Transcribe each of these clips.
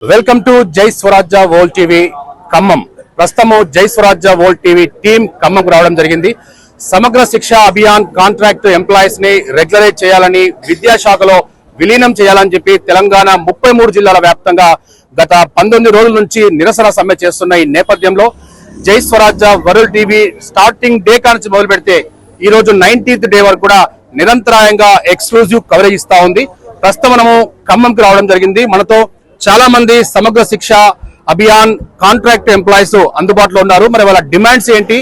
Welcome to జై స్వరాజ్య world TV Khammam. ప్రస్తుతము జై స్వరాజ్య వరల్డ్ టీవీ టీం ఖమ్మంకు రావడం జరిగింది. సమగ్ర శిక్ష అభియాన్ కాంట్రాక్ట్ ఎంప్లాయీస్ ని రెగ్యులరైజ్ చేయాలని, విద్యాశాఖలో విలీనం చేయాలని చెప్పి తెలంగాణ 33 జిల్లాల వ్యాప్తంగా గత 19 రోజుల నుంచి నిరసన సమ్మె చేస్తున్న ఈ నేపథ్యంలో జై స్వరాజ్య వరల్డ్ టీవీ స్టార్టింగ్ డే కానుంచి మొదలు పెడితే ఈ రోజు 19th డే వరకు కూడా నిరంతరాయంగా ఎక్స్క్లూజివ్ కవరేజ్ ఇస్తా ఉంది. ప్రస్తుతం మనము ఖమ్మంకి రావడం జరిగింది. మనతో చాలా మంది సమగ్ర శిక్ష అభియాన్ కాంట్రాక్ట్ ఎంప్లాయీస్ అందుబాటులో ఉన్నారు. మరి వాళ్ళ డిమాండ్స్ ఏంటి,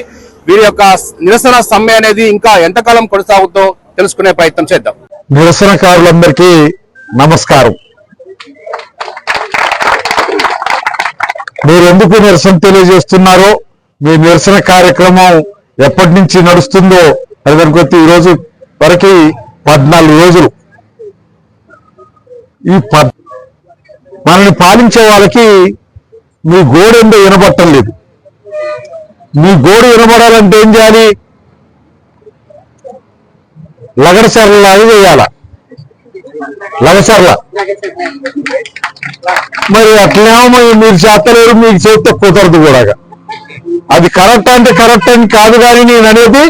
వీరి యొక్క నిరసన సమ్మె అనేది ఇంకా ఎంతకాలం కొనసాగుతుందో తెలుసుకునే ప్రయత్నం చేద్దాం. నిరసనకారులందరికీ నమస్కారం. మీరు ఎందుకు నిరసన తెలియజేస్తున్నారో, మీ నిరసన కార్యక్రమం ఎప్పటి నుంచి నడుస్తుందో అది కనుకొచ్చి ఈ రోజు వరకు 14 రోజులు. ఈ మనల్ని పాలించే వాళ్ళకి మీ గోడు ఏందో వినబట్టం లేదు. మీ గోడు వినబడాలంటే ఏం చేయాలి? లగడసర్లాగా వేయాల. లగసర్ల మరి అట్లేమో మీరు చేస్తలేరు, మీకు చేస్తే కుదరదు కూడా. అది కరెక్ట్ అంటే కరెక్ట్ అని కాదు, కానీ నేను అనేది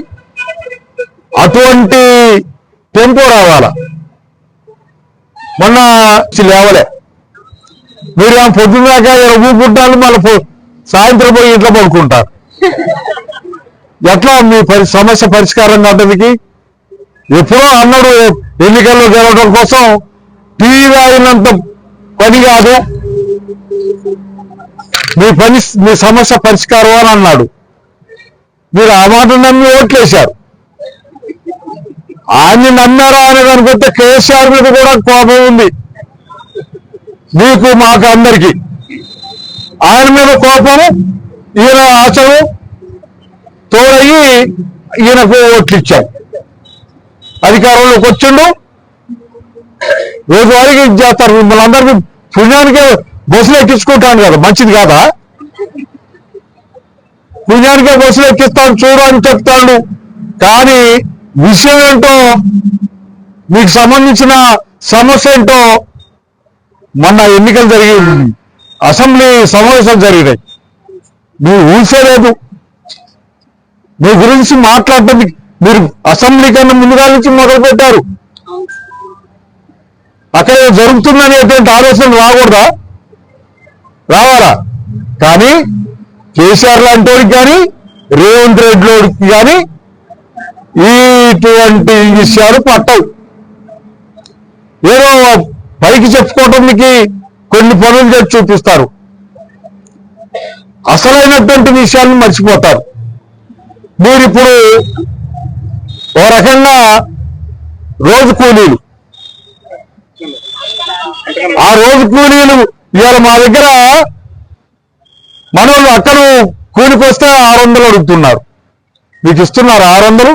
అటువంటి టెంపో రావాలా. మొన్న లేవలే, మీరు పొద్దున్నాక ఊపుకుంటారు, మళ్ళీ సాయంత్రం పోయి ఇంట్లో పడుకుంటారు. ఎట్లా మీ సమస్య పరిష్కారం కావడానికి? ఎప్పుడో అన్నాడు ఎన్నికల్లో గెలవడం కోసం టీవీ అయినంత పని కాదు మీ సమస్య పరిష్కారం అని అన్నాడు. మీరు ఆ మాట నమ్మి ఓట్లేశారు. ఆయన్ని నమ్మారా అనేది అనుకుంటే కేసీఆర్ మీద కూడా కోపం ఉంది మీకు, మాకు అందరికీ. ఆయన మీద కోపము, ఈయన ఆశలు తోడయ్యి ఈయనకు ఓట్లు ఇచ్చాం. అధికారంలోకి వచ్చిండు, రోజువారీకి చేస్తారు. మిమ్మల్ని అందరికీ పుణ్యానికే బస్సులు ఎక్కించుకుంటాను కదా, మంచిది కాదా? పుణ్యానికే బస్సులు ఎక్కిస్తాను చూడు అని చెప్తాడు. కానీ విషయం ఏంటో, మీకు సంబంధించిన సమస్య ఏంటో మొన్న ఎన్నికలు జరిగి అసెంబ్లీ సమావేశాలు జరిగినాయి. మీరు ఊసేలేదు. మీ గురించి మాట్లాడటం మీరు అసెంబ్లీ కన్నా ముందుగా నుంచి మొదలు పెట్టారు. అక్కడ జరుగుతుందనేటువంటి ఆలోచన రాకూడదా? రావాలా? కానీ కేసీఆర్ లాంటి వాడికి కానీ రేవంత్ రెడ్డికి కానీ ఇటువంటి విషయాలు పట్టవు. ఏదో పైకి చెప్పుకోవడానికి కొన్ని పనులు చేసి చూపిస్తారు, అసలైనటువంటి విషయాలను మర్చిపోతారు. మీరు ఇప్పుడు ఓ రకంగా రోజు కూలీలు, ఆ రోజు కూలీలు ఇవాళ మా దగ్గర మనోళ్ళు అక్కడ కూలికి వస్తే 600 అడుగుతున్నారు. మీకు ఇస్తున్నారు 600?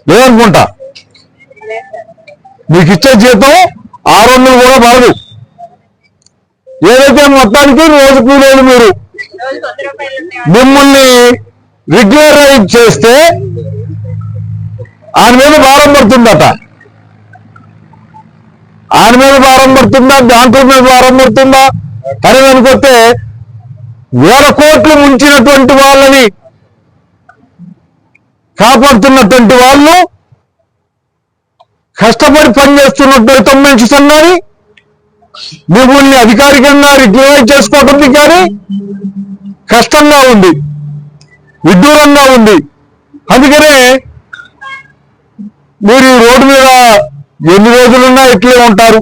లేదనుకుంటా. మీకు ఇచ్చే జీతం 600 కూడా పడదు. ఏదైతే మొత్తానికి రోజు కూలీలు మీరు మిమ్మల్ని రెగ్యులరైజ్ చేస్తే ఆయన మీద భారం పడుతుందట. ఆయన మీద భారం పడుతుందా, దాంట్లో మీద భారం పడుతుందా అని అనుకుంటే, వేల కోట్లు ముంచినటువంటి వాళ్ళని కాపాడుతున్నటువంటి వాళ్ళు, కష్టపడి పనిచేస్తున్నటువంటి తొమ్మిది సంఘాన్ని మిమ్మల్ని అధికారికంగా రెగ్యులరైజ్ చేసుకోవడానికి కానీ కష్టంగా ఉంది, విడ్డూరంగా ఉంది. అందుకనే మీరు ఈ రోడ్డు మీద ఎన్ని రోజులున్నా ఇట్లే ఉంటారు.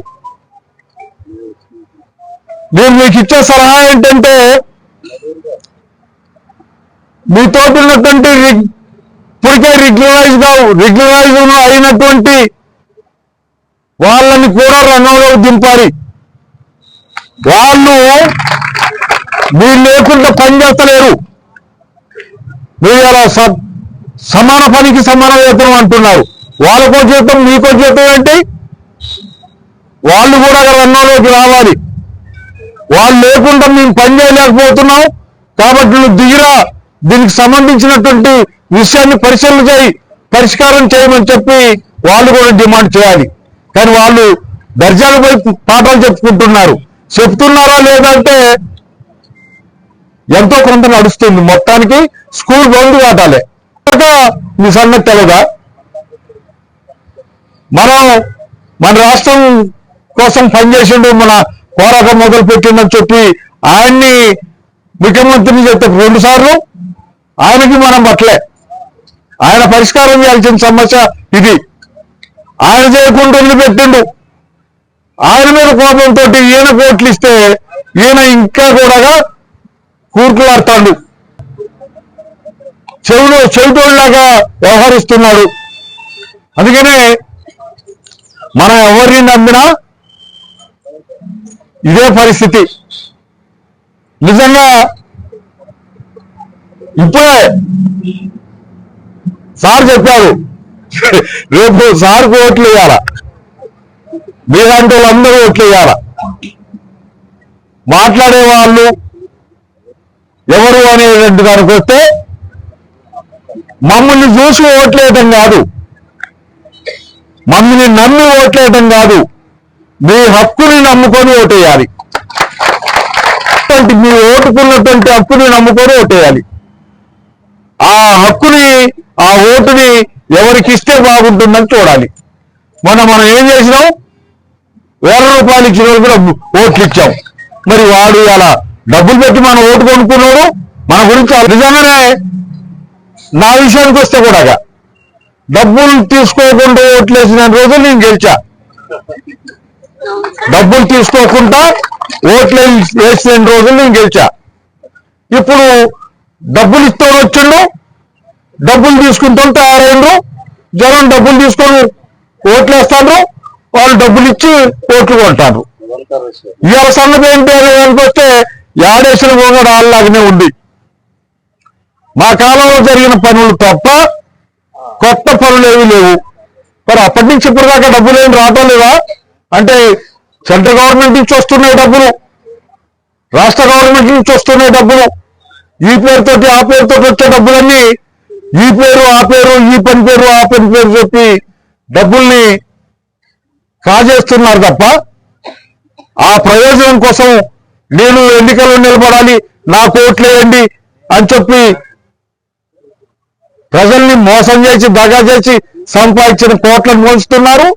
నేను మీకు ఇచ్చే సలహా ఏంటంటే, మీతో ఉన్నటువంటి ఇప్పటికే రెగ్యులరైజ్ అయినటువంటి వాళ్ళని కూడా రంగంలో దింపాలి. వాళ్ళు మీరు లేకుండా పని చేస్తలేరు. మీరు అలా సమాన పనికి సమాన వేతనం అంటున్నారు. వాళ్ళకో జీతం మీకో జీతం ఏంటి? వాళ్ళు కూడా రంగంలోకి రావాలి. వాళ్ళు లేకుండా మేము పని చేయలేకపోతున్నాం కాబట్టి నువ్వు దిగిరా, దీనికి సంబంధించినటువంటి విషయాన్ని పరిష్కారం చేయమని చెప్పి వాళ్ళు కూడా డిమాండ్ చేయాలి. కానీ వాళ్ళు దర్జాలు పోయి పాఠాలు చెప్పుకుంటున్నారు. చెప్తున్నారా లేదంటే ఎంతో కొంత నడుస్తుంది. మొత్తానికి స్కూల్ బంద్ కాటాలే. మీ సంగతి తెలదా? మన రాష్ట్రం కోసం పనిచేసిండు, మన పోరాటం మొదలు పెట్టిందని చెప్పి ఆయన్ని ముఖ్యమంత్రిని చెప్తే 2 సార్లు ఆయనకి మనం పట్లే. ఆయన పరిష్కారం చేయాల్సిన సమస్య ఇది. ఆయన చేయకుండా వదిలిపెట్టిండు. ఆయన మీద కోపంతో ఈయన కోట్లు ఇస్తే ఈయన ఇంకా కూడా కూర్కులాడుతాడు, చెవిటోళ్ళలాగా వ్యవహరిస్తున్నాడు. అందుకనే మనం ఎవరిని నమ్మినా ఇదే పరిస్థితి. నిజంగా ఇప్పుడే సార్ చెప్పారు, రేపు సార్కు ఓట్లు వేయాల, మీలాంటి వాళ్ళందరూ ఓట్లు వేయాల. మాట్లాడే వాళ్ళు ఎవరు అనేటువంటి దానికి వస్తే మమ్మల్ని చూసి ఓట్లేయటం కాదు, మమ్మల్ని నమ్మి ఓట్లేయటం కాదు, మీ హక్కుని నమ్ముకొని ఓటేయాలి. మీ ఓటుకున్నటువంటి హక్కుని నమ్ముకొని ఓటేయాలి. ఆ హక్కుని, ఆ ఓటుని ఎవరికి ఇస్తే బాగుంటుందని చూడాలి. మనం ఏం చేసినాం? 1000 రూపాయలు ఇచ్చిన కూడా ఓట్లు ఇచ్చాం. మరి వాడు అలా డబ్బులు పెట్టి మన ఓటు కొనుక్కున్నాడు. మన గురించి నిజంగానే నా విషయానికి వస్తే కూడా డబ్బులు తీసుకోకుండా ఓట్లు వేసిన రోజులు నేను గెలిచా. డబ్బులు తీసుకోకుండా ఓట్లు వేసిన రోజులు నేను గెలిచా. ఇప్పుడు డబ్బులు ఇస్తూ వచ్చిండు, డబ్బులు తీసుకుంటుంటే తయారైండ్రు. జనం డబ్బులు తీసుకొని ఓట్లు వేస్తాడు, వాళ్ళు డబ్బులు ఇచ్చి ఓట్లు కొంటారు. ఇవాళ సంగతి ఏంటి అని వస్తే యాడేసిన కూడా వాళ్ళలాగానే ఉంది. మా కాలంలో జరిగిన పనులు తప్ప కొత్త పనులు ఏమీ లేవు. మరి అప్పటి నుంచి ఇప్పుడు దాకా డబ్బులు ఏమి రావటం లేవా అంటే సెంట్రల్ గవర్నమెంట్ నుంచి వస్తున్నాయి డబ్బులు, రాష్ట్ర గవర్నమెంట్ నుంచి వస్తున్నాయి డబ్బులు. ఈ పేరుతోటి ఆ పేరుతో వచ్చే డబ్బులన్నీ ఈ పేరు ఆ పేరు, ఈ పని పేరు ఆ పని పేరు చెప్పి డబ్బుల్ని కాజేస్తున్నారు తప్ప ఆ ప్రయోజనం కోసం నేను ఎన్నికల్లో నిలబడాలి, నాకు ఓట్లేయండి అని చెప్పి ప్రజల్ని మోసం చేసి దగా చేసి సంపాదించిన కోట్లను మోస్తున్నారు.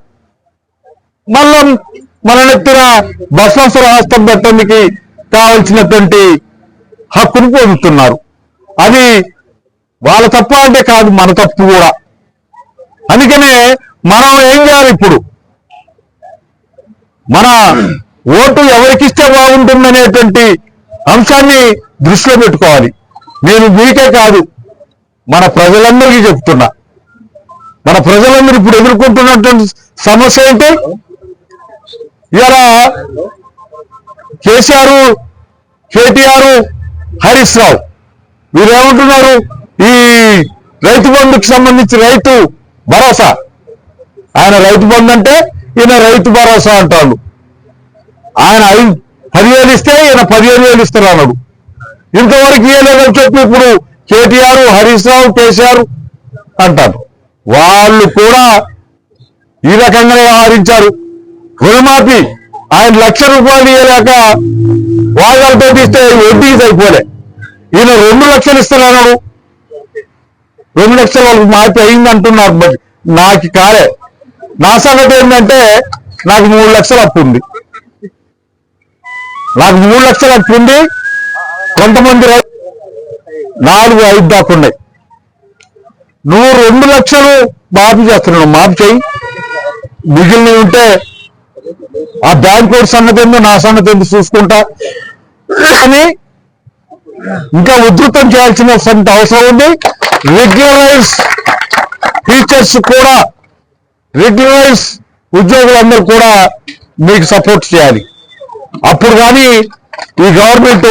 మళ్ళా మన నెత్తిన భస్మాసుర హస్తం పెట్టడానికి కావలసినటువంటి హక్కును పొందుతున్నారు. అది వాళ్ళ తప్ప అంటే కాదు, మన తప్పు కూడా. అందుకనే మనం ఏం చేయాలి? ఇప్పుడు మన ఓటు ఎవరికిస్తే బాగుంటుందనేటువంటి అంశాన్ని దృష్టిలో పెట్టుకోవాలి. నేను మీకే కాదు, మన ప్రజలందరికీ చెప్తున్నా. మన ప్రజలందరూ ఇప్పుడు ఎదుర్కొంటున్నటువంటి సమస్య ఏంటి? ఇవాళ కేసీఆర్, కేటీఆర్, హరీష్ రావు వీరేమంటున్నారు? ఈ రైతు బంధుకి సంబంధించి రైతు భరోసా, ఆయన రైతు బంధు అంటే ఈయన రైతు భరోసా అంటాడు. ఆయన 10,000 ఇస్తే ఈయన 15,000 ఇస్తారు అన్నాడు. ఇంతవరకు ఇవ్వలేదని చెప్పి ఇప్పుడు కేటీఆర్, హరీష్ రావు, కేసీఆర్ అంటారు. వాళ్ళు కూడా ఈ రకంగా వ్యవహరించారు. రుణమాఫీ ఆయన 1,00,000 రూపాయలు ఇవ్వలేక వాళ్ళతో ఇస్తే వడ్డీకి సరిపోలే. ఈయన 2 లక్షలు ఇస్తున్నాడు. 2 లక్షలు వాళ్ళకి మాఫీ అయింది అంటున్నారు. మరి నాకు కాలే. నా సంగతి ఏంటంటే నాకు 3 లక్షలు అప్పు ఉంది. నాకు 3 లక్షలు అప్పు ఉంది. కొంతమంది 4, 5 దాకా ఉన్నాయి. నువ్వు 2 లక్షలు మాఫీ చేస్తున్నావు, మాఫీ చేయి. మిగిలినవి ఉంటే ఆ బ్యాంక్ కోడ్ సంగతి ఏందో నా సంగతి ఏందో చూసుకుంటా. కానీ ఇంకా ఉధృతం చేయాల్సిన అవసరం ఉంది. రెగ్యులరైజ్ టీచర్స్ కూడా, రెగ్యులరైజ్ ఉద్యోగులందరూ కూడా మీకు సపోర్ట్ చేయాలి. అప్పుడు కానీ ఈ గవర్నమెంట్